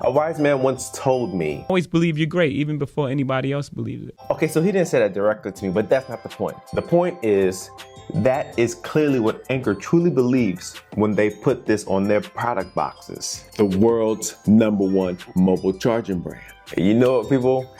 A wise man once told me, always believe you're great, even before anybody else believes it. Okay, so he didn't say that directly to me, but that's not the point. The point is, that is clearly what Anker truly believes when they put this on their product boxes. The world's #1 mobile charging brand. And you know what, people?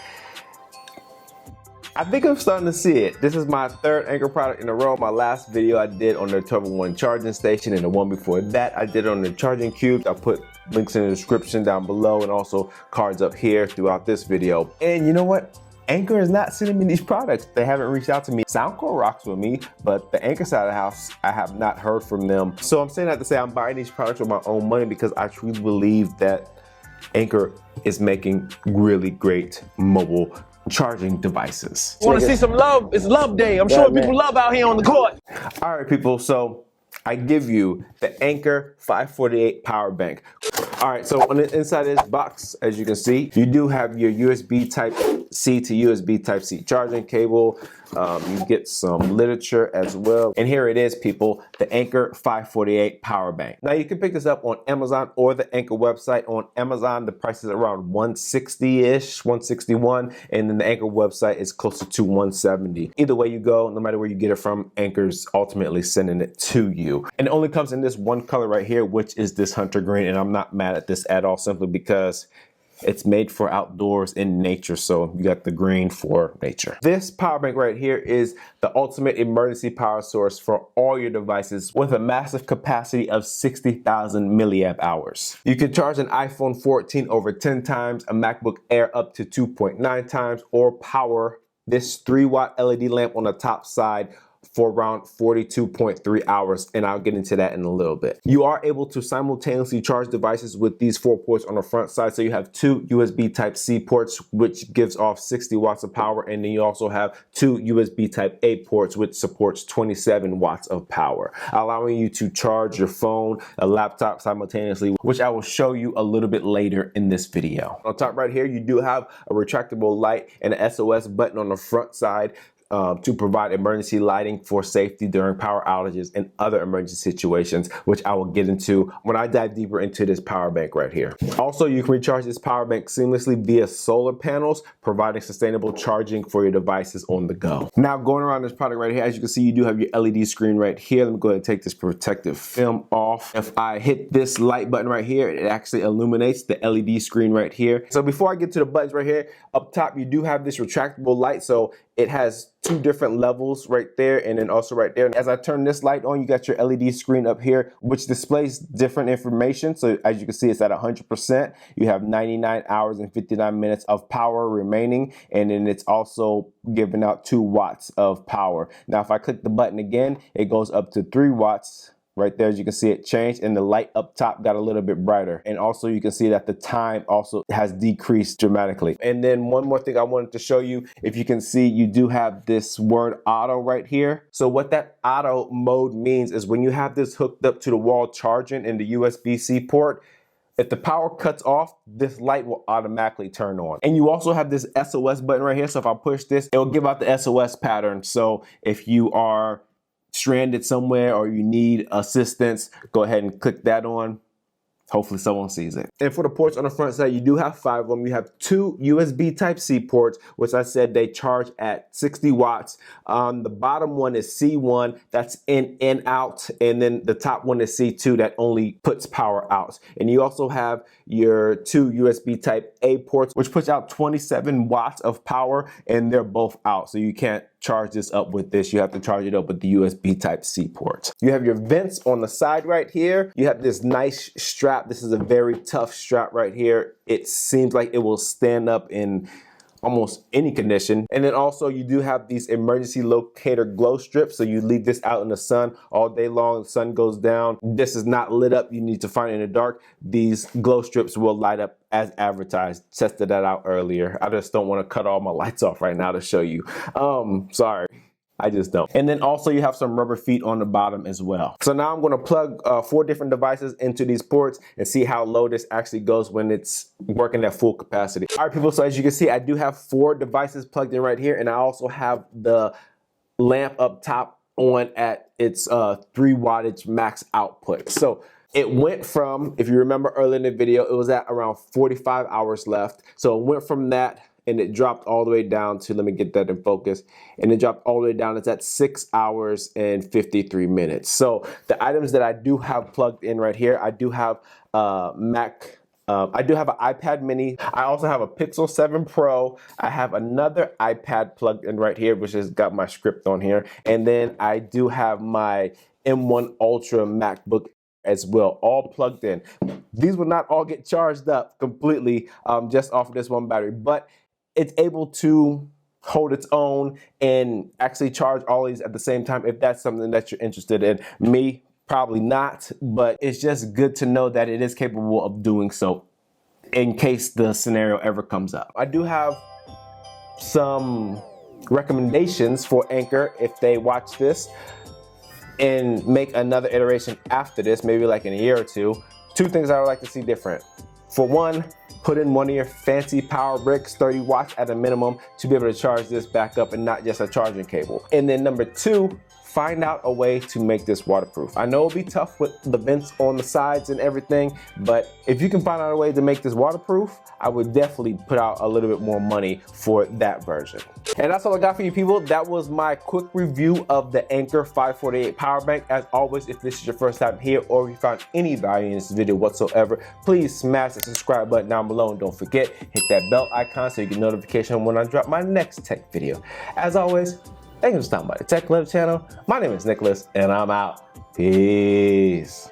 I think I'm starting to see it. This is my third Anker product in a row. My last video I did on their Turbo 1 charging station, and the one before that I did on the charging cubes. I put links in the description down below and also cards up here throughout this video. And you know what? Anker is not sending me these products. They haven't reached out to me. Soundcore rocks with me, but the Anker side of the house, I have not heard from them. So I'm saying that to say I'm buying these products with my own money because I truly believe that Anker is making really great mobile charging devices. Want to see some love? It's love day. I'm showing people love out here on the court. All right, people, so I give you the Anker 548 power bank. All right, so on the inside of this box, as you can see, you do have your USB Type-C to USB Type-C charging cable. You get some literature as well. And here it is, people, the Anker 548 power bank. Now you can pick this up on Amazon or the Anker website. On Amazon, the price is around $160-ish, $161, and then the Anker website is closer to $170. Either way you go, no matter where you get it from, Anker's ultimately sending it to you. And it only comes in this one color right here, which is this hunter green, and I'm not mad at this at all, simply because it's made for outdoors in nature, so you got the green for nature. This power bank right here is the ultimate emergency power source for all your devices with a massive capacity of 60,000 milliamp hours. You can charge an iPhone 14 over 10 times, a MacBook Air up to 2.9 times, or power this 3-watt LED lamp on the top side for around 42.3 hours, and I'll get into that in a little bit. You are able to simultaneously charge devices with these 4 ports on the front side. So you have 2 USB Type-C ports, which gives off 60 watts of power, and then you also have 2 USB Type-A ports, which supports 27 watts of power, allowing you to charge your phone, a laptop simultaneously, which I will show you a little bit later in this video. On top right here, you do have a retractable light and an SOS button on the front side to provide emergency lighting for safety during power outages and other emergency situations, which I will get into when I dive deeper into this power bank right here. Also, you can recharge this power bank seamlessly via solar panels, providing sustainable charging for your devices on the go. Now, going around this product right here, as you can see, you do have your LED screen right here. Let me go ahead and take this protective film off. If I hit this light button right here, it actually illuminates the LED screen right here. So before I get to the buttons right here, up top, you do have this retractable light. So it has 2 different levels right there, and then also right there. And as I turn this light on, you got your LED screen up here, which displays different information. So as you can see, it's at 100%. You have 99 hours and 59 minutes of power remaining, and then it's also giving out 2 watts of power. Now, if I click the button again, it goes up to 3 watts. Right there, as you can see, it changed, and the light up top got a little bit brighter. And also you can see that the time also has decreased dramatically. And then one more thing I wanted to show you, if you can see, you do have this word auto right here. So what that auto mode means is when you have this hooked up to the wall charging in the USB-C port, if the power cuts off, this light will automatically turn on. And you also have this SOS button right here. So if I push this, it will give out the SOS pattern. So if you are stranded somewhere or you need assistance, go ahead and click that on. Hopefully someone sees it. And for the ports on the front side, you do have 5 of them. You have 2 USB Type-C ports, which I said they charge at 60 watts. The bottom one is C1, that's in and out. And then the top one is C2, that only puts power out. And you also have your 2 USB Type-A ports, which puts out 27 watts of power, and they're both out. So you can't charge this up with this. You have to charge it up with the USB Type-C port. You have your vents on the side right here. You have this nice strap. This is a very tough strap right here. It seems like it will stand up in almost any condition. And then also you do have these emergency locator glow strips. So you leave this out in the sun all day long, the sun goes down. This is not lit up, you need to find it in the dark. These glow strips will light up as advertised. Tested that out earlier. I just don't want to cut all my lights off right now to show you. Sorry. I just don't. And then also you have some rubber feet on the bottom as well. So now I'm going to plug 4 different devices into these ports and see how low this actually goes when it's working at full capacity. All right, people, so as you can see, I do have 4 devices plugged in right here, and I also have the lamp up top on at its 3 wattage max output. So It went from, if you remember earlier in the video, it was at around 45 hours left. So it went from that and it dropped all the way down to, let me get that in focus, and it dropped all the way down. It's at 6 hours and 53 minutes. So the items that I do have plugged in right here, I do have Mac, I do have an iPad mini. I also have a Pixel 7 Pro. I have another iPad plugged in right here, which has got my script on here. And then I do have my M1 Ultra MacBook as well, all plugged in. These will not all get charged up completely just off of this one battery, but it's able to hold its own and actually charge all these at the same time if that's something that you're interested in. Me, probably not, but it's just good to know that it is capable of doing so in case the scenario ever comes up. I do have some recommendations for Anker if they watch this and make another iteration after this, maybe like in a year or two. Two things I would like to see different. For one, put in one of your fancy power bricks, 30 watts at a minimum, to be able to charge this back up and not just a charging cable. And then number two, find out a way to make this waterproof. I know it'll be tough with the vents on the sides and everything, but if you can find out a way to make this waterproof, I would definitely put out a little bit more money for that version. And that's all I got for you people. That was my quick review of the Anker 548 power bank. As always, if this is your first time here or if you found any value in this video whatsoever, please smash the subscribe button down below, and don't forget, hit that bell icon so you get notification when I drop my next tech video. As always, thank you for stopping by the Tech Love channel. My name is Nicholas, and I'm out. Peace.